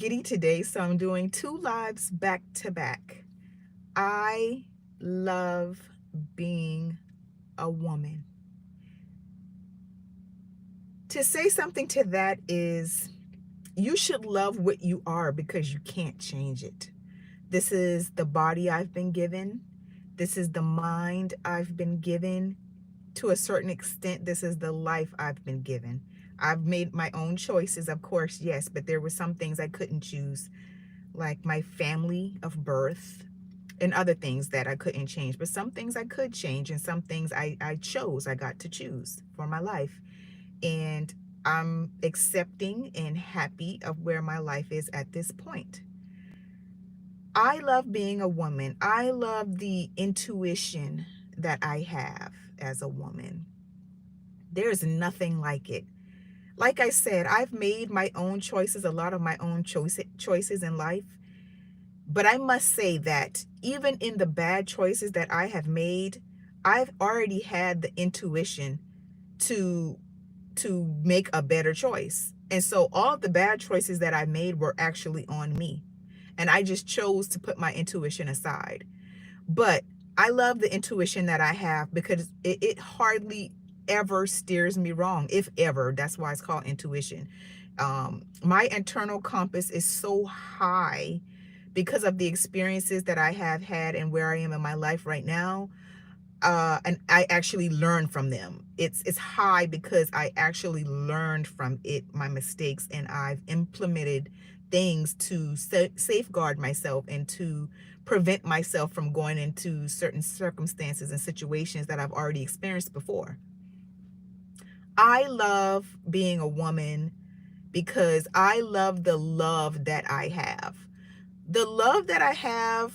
Giddy today, so I'm doing two lives back to back. I love being a woman. To say something to that is you should love what you are because you can't change it. This is the body I've been given. This is the mind I've been given. To a certain extent, this is the life I've been given. I've made my own choices, of course, yes, but there were some things I couldn't choose, like my family of birth and other things that I couldn't change. But some things I could change, and some things I chose, I got to choose for my life. And I'm accepting and happy of where my life is at this point. I love being a woman. I love the intuition that I have as a woman. There's nothing like it. Like I said, I've made my own choices, a lot of my own choices in life. But I must say that even in the bad choices that I have made, I've already had the intuition to make a better choice. And so all of the bad choices that I made were actually on me. And I just chose to put my intuition aside. But I love the intuition that I have because it hardly ever steers me wrong, if ever. That's why it's called intuition. My internal compass is so high because of the experiences that I have had and where I am in my life right now. And I actually learned from them. It's high because I actually learned from it, my mistakes, and I've implemented things to safeguard myself and to prevent myself from going into certain circumstances and situations that I've already experienced before. I love being a woman because I love the love that I have. The love that I have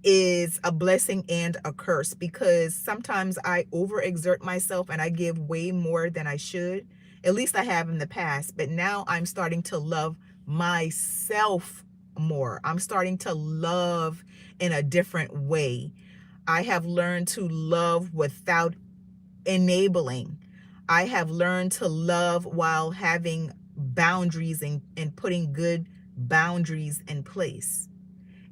is a blessing and a curse because sometimes I overexert myself and I give way more than I should. At least I have in the past, but now I'm starting to love myself more. I'm starting to love in a different way. I have learned to love without enabling. I have learned to love while having boundaries and putting good boundaries in place.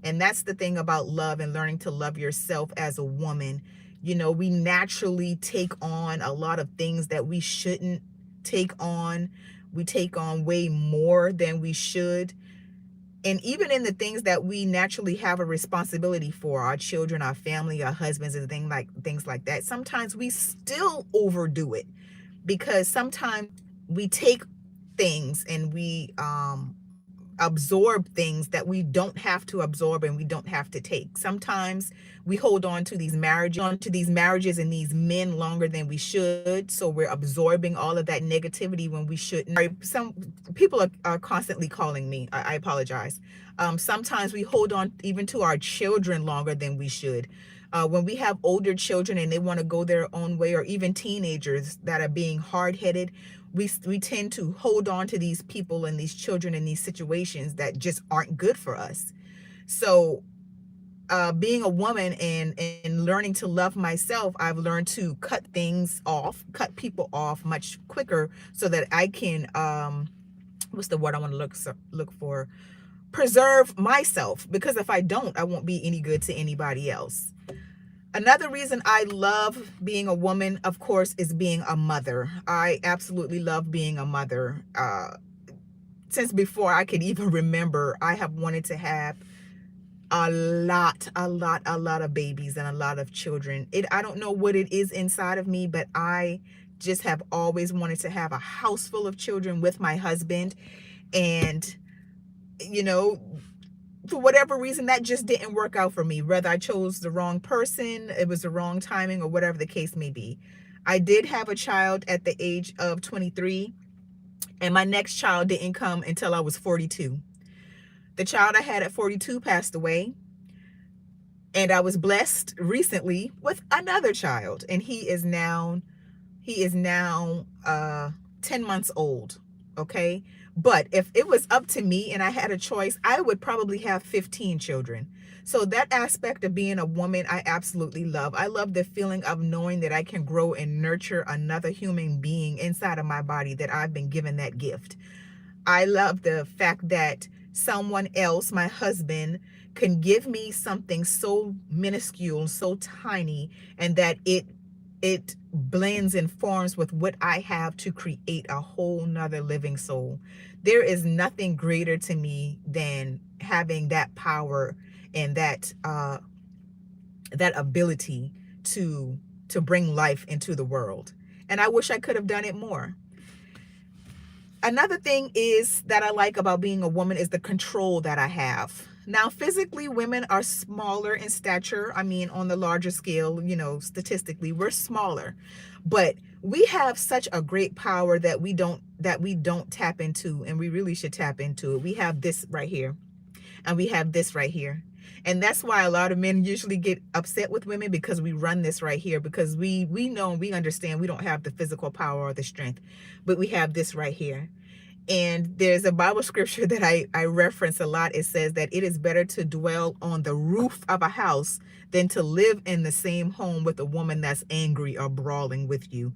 And that's the thing about love and learning to love yourself as a woman. You know, we naturally take on a lot of things that we shouldn't take on. We take on way more than we should. And even in the things that we naturally have a responsibility for, our children, our family, our husbands, and things like that, sometimes we still overdo it because sometimes we take things and we absorb things that we don't have to absorb and we don't have to take. Sometimes we hold on to these marriages and these men longer than we should, so we're absorbing all of that negativity when we shouldn't. Some people are constantly calling me. I apologize. Sometimes we hold on even to our children longer than we should. When we have older children and they want to go their own way, or even teenagers that are being hard-headed, we tend to hold on to these people and these children in these situations that just aren't good for us. So being a woman and learning to love myself, I've learned to cut people off much quicker so that I can what's the word I want to look for, preserve myself, because if I don't, I won't be any good to anybody else. Another reason I love being a woman, of course, is being a mother. I absolutely love being a mother. Since before I could even remember, I have wanted to have a lot of babies and a lot of children. I don't know what it is inside of me, but I just have always wanted to have a house full of children with my husband. And, you know, for whatever reason, that just didn't work out for me. Whether I chose the wrong person, it was the wrong timing, or whatever the case may be. I did have a child at the age of 23, and my next child didn't come until I was 42. The child I had at 42 passed away, and I was blessed recently with another child, and he is now 10 months old. Okay. But if it was up to me and I had a choice, I would probably have 15 children. So that aspect of being a woman, I absolutely love. I love the feeling of knowing that I can grow and nurture another human being inside of my body, that I've been given that gift. I love the fact that someone else, my husband, can give me something so minuscule, so tiny, and that it blends and forms with what I have to create a whole nother living soul. There is nothing greater to me than having that power and that ability to bring life into the world. And I wish I could have done it more. Another thing is that I like about being a woman is the control that I have. Now, physically, women are smaller in stature. I mean, on the larger scale, statistically, we're smaller. But we have such a great power that we don't tap into, and we really should tap into it. We have this right here, and we have this right here. And that's why a lot of men usually get upset with women, because we run this right here, because we know and we understand we don't have the physical power or the strength, but we have this right here. And there's a Bible scripture that I reference a lot. It says that it is better to dwell on the roof of a house than to live in the same home with a woman that's angry or brawling with you.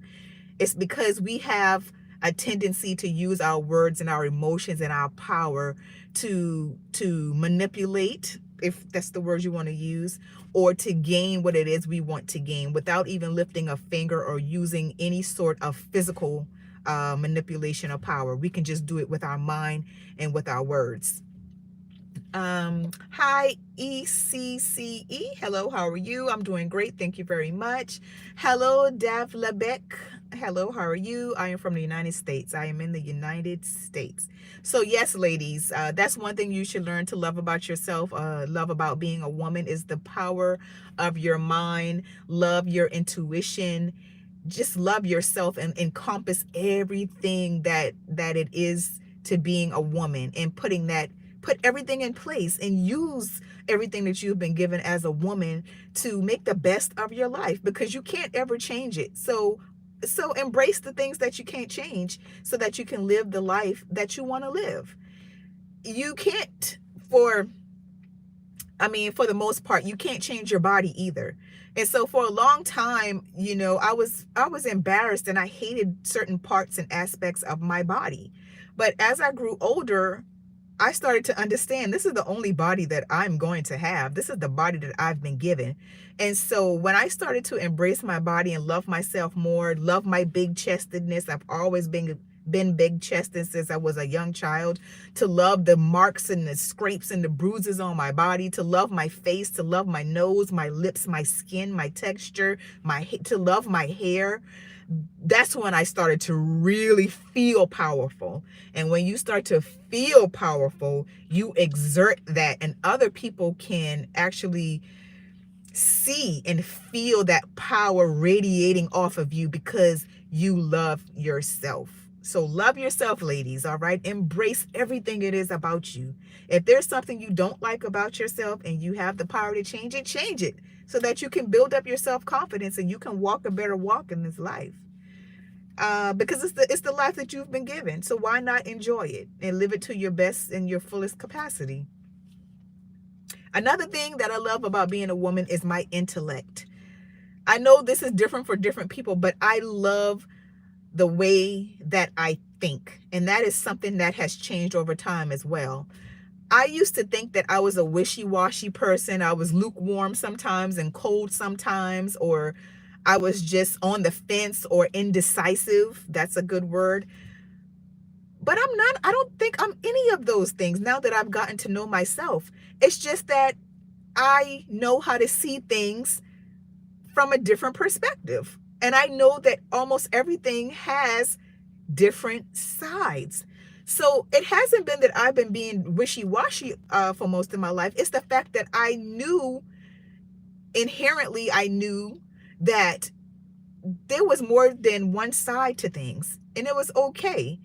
It's because we have a tendency to use our words and our emotions and our power to manipulate, if that's the word you want to use, or to gain what it is we want to gain without even lifting a finger or using any sort of physical manipulation of power. We can just do it with our mind and with our words. Hi, ECCE. Hello, how are you? I'm doing great. Thank you very much. Hello, Dav Lebec. Hello, how are you? I am from the United States. I am in the United States. So yes, ladies, that's one thing you should learn to love about yourself. Love about being a woman is the power of your mind. Love your intuition. Just love yourself and encompass everything that it is to being a woman, and put everything in place and use everything that you've been given as a woman to make the best of your life, because you can't ever change it. So embrace the things that you can't change so that you can live the life that you want to live. You can't, for the most part, you can't change your body either. And so for a long time, I was embarrassed, and I hated certain parts and aspects of my body. But as I grew older, I started to understand this is the only body that I'm going to have. This is the body that I've been given. And so when I started to embrace my body and love myself more, love my big chestedness, I've always been big chested since I was a young child, to love the marks and the scrapes and the bruises on my body, to love my face, to love my nose, my lips, my skin, my texture, to love my hair. That's when I started to really feel powerful. And when you start to feel powerful, you exert that, and other people can actually see and feel that power radiating off of you because you love yourself. So love yourself, ladies, all right? Embrace everything it is about you. If there's something you don't like about yourself and you have the power to change it so that you can build up your self-confidence and you can walk a better walk in this life. Because it's the life that you've been given. So why not enjoy it and live it to your best and your fullest capacity? Another thing that I love about being a woman is my intellect. I know this is different for different people, but I love the way that I think. And that is something that has changed over time as well. I used to think that I was a wishy-washy person. I was lukewarm sometimes and cold sometimes, or I was just on the fence or indecisive. That's a good word. But I'm not, I don't think I'm any of those things now that I've gotten to know myself. It's just that I know how to see things from a different perspective. And I know that almost everything has different sides. So it hasn't been that I've been being wishy-washy for most of my life. It's the fact that I knew that there was more than one side to things, and it was okay.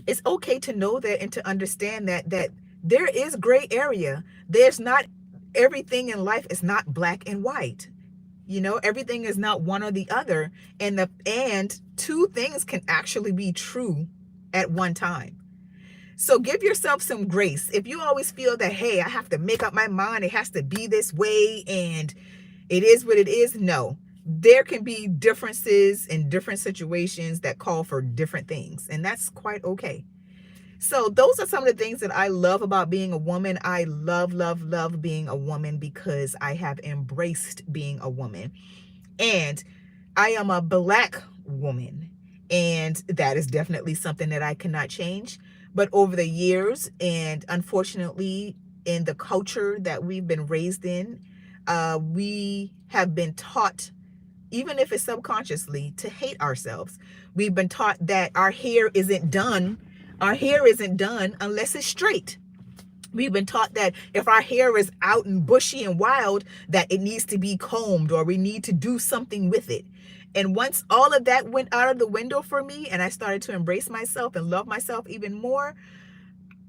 It's okay to know that and to understand that there is gray area. There's not everything in life is not black and white. Everything is not one or the other, and two things can actually be true at one time. So give yourself some grace. If you always feel that, hey, I have to make up my mind, it has to be this way, and it is what it is. No, there can be differences in different situations that call for different things, and that's quite okay. So those are some of the things that I love about being a woman. I love, love, love being a woman because I have embraced being a woman. And I am a Black woman. And that is definitely something that I cannot change. But over the years, and unfortunately, in the culture that we've been raised in, we have been taught, even if it's subconsciously, to hate ourselves. We've been taught that our hair isn't done. Our hair isn't done unless it's straight. We've been taught that if our hair is out and bushy and wild, that it needs to be combed or we need to do something with it. And once all of that went out of the window for me and I started to embrace myself and love myself even more,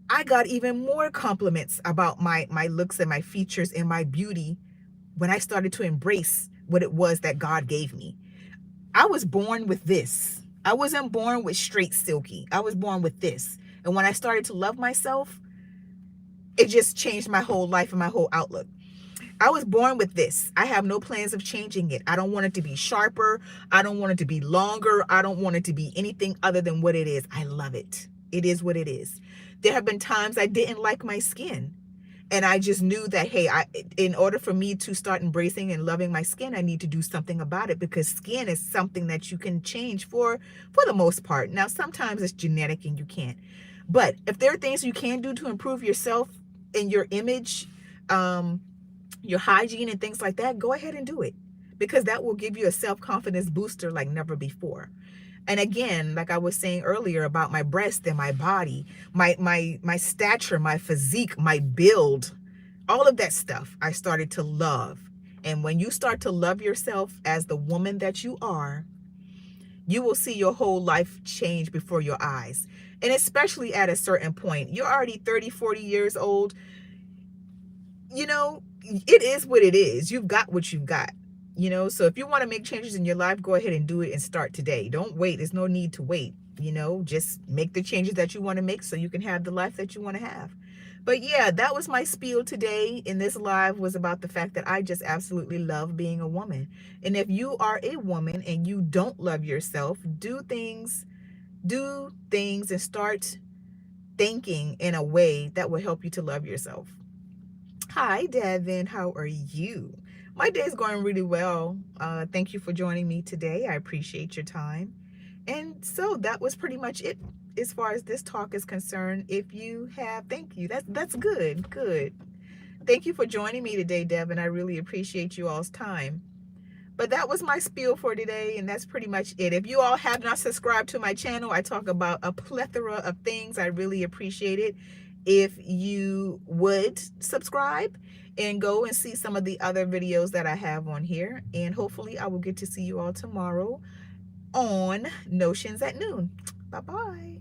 I got even more compliments about my looks and my features and my beauty when I started to embrace what it was that God gave me. I was born with this. I wasn't born with straight silky. I was born with this. And when I started to love myself, it just changed my whole life and my whole outlook. I was born with this. I have no plans of changing it. I don't want it to be sharper. I don't want it to be longer. I don't want it to be anything other than what it is. I love it. It is what it is. There have been times I didn't like my skin. And I just knew that, hey, in order for me to start embracing and loving my skin, I need to do something about it, because skin is something that you can change for the most part. Now, sometimes it's genetic and you can't. But if there are things you can do to improve yourself and your image, your hygiene and things like that, go ahead and do it, because that will give you a self-confidence booster like never before. And again, like I was saying earlier about my breast and my body, my stature, my physique, my build, all of that stuff I started to love. And when you start to love yourself as the woman that you are, you will see your whole life change before your eyes. And especially at a certain point, you're already 30, 40 years old. You know, it is what it is. You've got what you've got. You know, so if you want to make changes in your life, go ahead and do it and start today. Don't wait. There's no need to wait. You know, just make the changes that you want to make so you can have the life that you want to have. But yeah, that was my spiel today in this live, was about the fact that I just absolutely love being a woman. And if you are a woman and you don't love yourself, do things and start thinking in a way that will help you to love yourself. Hi, Devin. How are you? My day is going really well. Thank you for joining me today. I appreciate your time. And so that was pretty much it as far as this talk is concerned. If you have, thank you. That's good. Good. Thank you for joining me today, Devin. I really appreciate you all's time. But that was my spiel for today, and that's pretty much it. If you all have not subscribed to my channel, I talk about a plethora of things. I really appreciate it if you would subscribe and go and see some of the other videos that I have on here. And hopefully I will get to see you all tomorrow on Notions at Noon. Bye-bye.